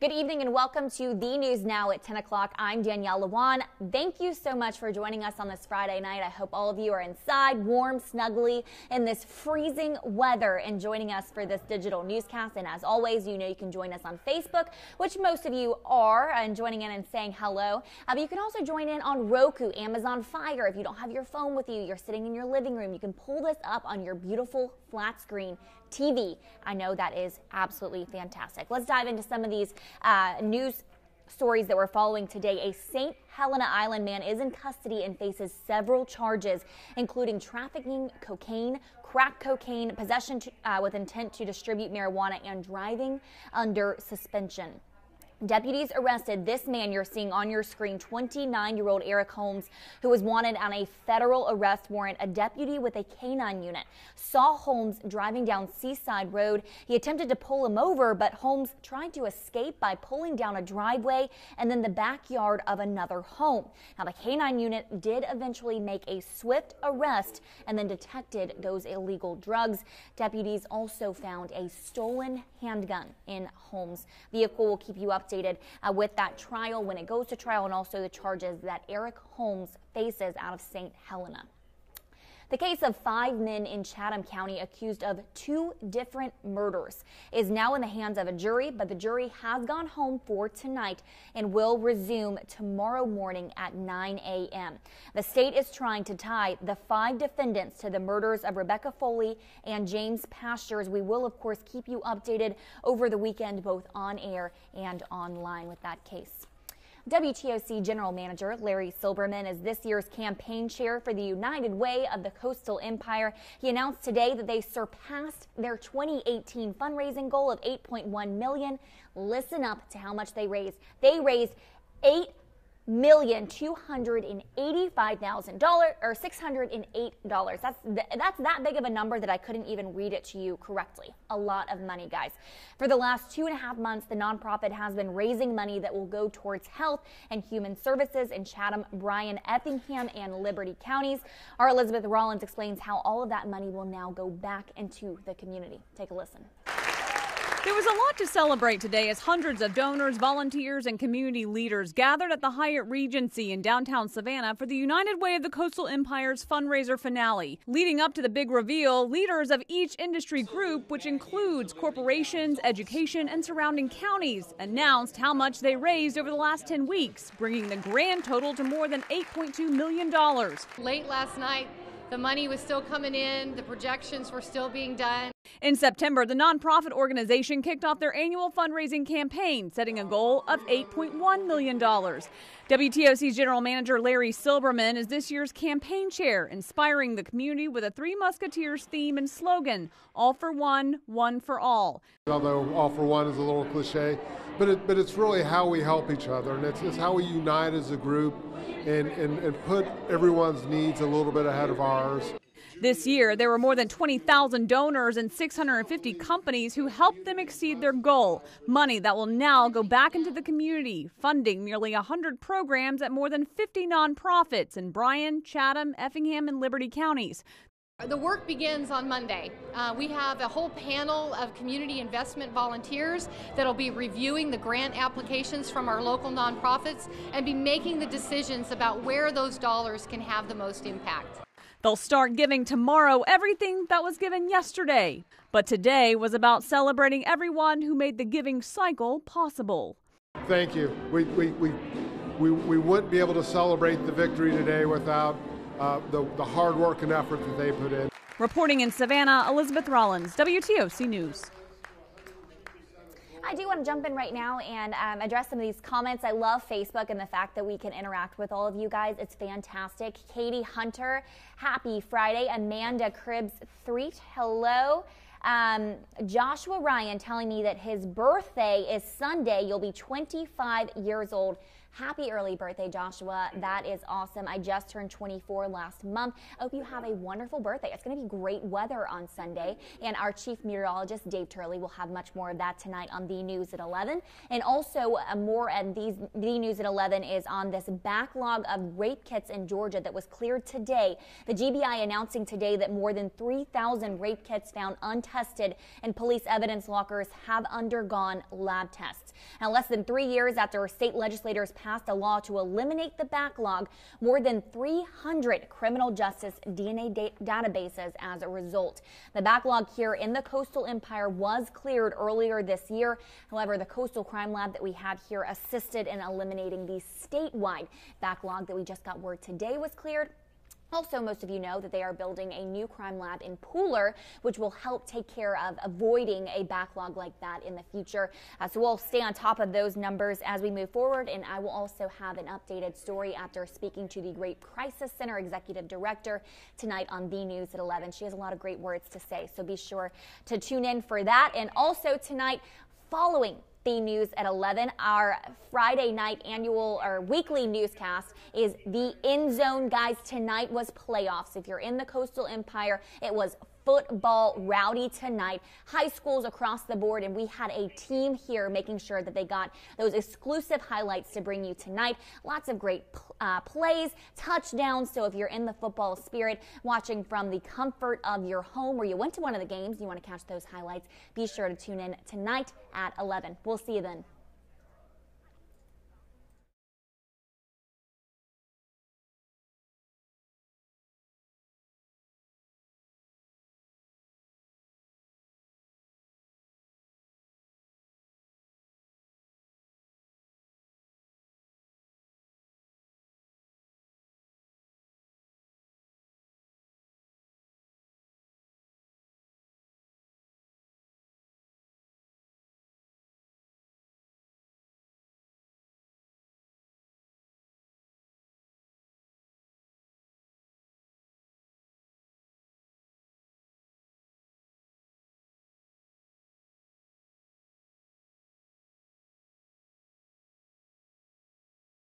Good evening and welcome to the News Now at 10 o'clock. I'm Danielle Lewan. Thank you so much for joining us on this Friday night. I hope all of you are inside, warm, snugly in this freezing weather and joining us for this digital newscast. And as always, you know you can join us on Facebook, which most of you are, and joining in and saying hello. But you can also join in on Roku, Amazon Fire. If you don't have your phone with you, you're sitting in your living room, you can pull this up on your beautiful flat screen TV. I know that is absolutely fantastic. Let's dive into some of these news stories that we're following today. A St. Helena Island man is in custody and faces several charges, including trafficking cocaine, crack cocaine, possession with intent to distribute marijuana, and driving under suspension. Deputies arrested this man you're seeing on your screen, 29-year-old Eric Holmes, who was wanted on a federal arrest warrant. A deputy with a canine unit saw Holmes driving down Seaside Road. He attempted to pull him over, but Holmes tried to escape by pulling down a driveway and then the backyard of another home. Now, the canine unit did eventually make a swift arrest and then detected those illegal drugs. Deputies also found a stolen handgun in Holmes' vehicle. We'll keep you updated with that trial when it goes to trial, and also the charges that Eric Holmes faces out of St. Helena. The case of 5 men in Chatham County accused of 2 different murders is now in the hands of a jury, but the jury has gone home for tonight and will resume tomorrow morning at 9 a.m. The state is trying to tie the 5 defendants to the murders of Rebecca Foley and James Pastures. We will, of course, keep you updated over the weekend, both on air and online with that case. WTOC General Manager Larry Silberman is this year's campaign chair for the United Way of the Coastal Empire. He announced today that they surpassed their 2018 fundraising goal of $8.1 million. Listen up to how much they raised. They raised $8,285,000 or $608. That's that big of a number that I couldn't even read it to you correctly. A lot of money, guys. For the last 2.5 months, the nonprofit has been raising money that will go towards health and human services in Chatham, Bryan, Effingham, and Liberty counties. Our Elizabeth Rollins explains how all of that money will now go back into the community. Take a listen. There was a lot to celebrate today as hundreds of donors, volunteers, and community leaders gathered at the Hyatt Regency in downtown Savannah for the United Way of the Coastal Empire's fundraiser finale. Leading up to the big reveal, leaders of each industry group, which includes corporations, education, and surrounding counties, announced how much they raised over the last 10 weeks, bringing the grand total to more than $8.2 million. Late last night, the money was still coming in, the projections were still being done. In September, the nonprofit organization kicked off their annual fundraising campaign, setting a goal of $8.1 million. WTOC's General Manager Larry Silberman is this year's campaign chair, inspiring the community with a Three Musketeers theme and slogan, all for one, one for all. Although all for one is a little cliche, but it's really how we help each other, and it's how we unite as a group and put everyone's needs a little bit ahead of ours. This year, there were more than 20,000 donors and 650 companies who helped them exceed their goal. Money that will now go back into the community, funding nearly 100 programs at more than 50 nonprofits in Bryan, Chatham, Effingham, and Liberty counties. The work begins on Monday. We have a whole panel of community investment volunteers that'll be reviewing the grant applications from our local nonprofits and be making the decisions about where those dollars can have the most impact. They'll start giving tomorrow everything that was given yesterday. But today was about celebrating everyone who made the giving cycle possible. Thank you. We wouldn't be able to celebrate the victory today without the hard work and effort that they put in. Reporting in Savannah, Elizabeth Rollins, WTOC News. I do want to jump in right now and address some of these comments. I love Facebook and the fact that we can interact with all of you guys. It's fantastic. Katie Hunter, happy Friday. Amanda Cribbs Threet, hello. Joshua Ryan telling me that his birthday is Sunday. You'll be 25 years old. Happy early birthday, Joshua. That is awesome. I just turned 24 last month. I hope you have a wonderful birthday. It's going to be great weather on Sunday, and our chief meteorologist, Dave Turley, will have much more of that tonight on The News at 11. And also more at The News at 11 is on this backlog of rape kits in Georgia that was cleared today. The GBI announcing today that more than 3,000 rape kits found untested in police evidence lockers have undergone lab tests. Now, less than 3 years after state legislators passed a law to eliminate the backlog, more than 300 criminal justice DNA databases as a result. The backlog here in the Coastal Empire was cleared earlier this year. However, the Coastal Crime Lab that we had here assisted in eliminating the statewide backlog that we just got word today was cleared. Also, most of you know that they are building a new crime lab in Pooler, which will help take care of avoiding a backlog like that in the future. So we'll stay on top of those numbers as we move forward, and I will also have an updated story after speaking to the Rape Crisis Center Executive Director tonight on The News at 11. She has a lot of great words to say, so be sure to tune in for that. And also tonight, following The News at 11, our Friday night annual or weekly newscast is the End Zone. Guys, tonight was playoffs. If you're in the Coastal Empire, it was football rowdy tonight. High schools across the board, and we had a team here making sure that they got those exclusive highlights to bring you tonight. Lots of great plays, touchdowns. So if you're in the football spirit, watching from the comfort of your home or you went to one of the games, you want to catch those highlights, be sure to tune in tonight at 11. We'll see you then.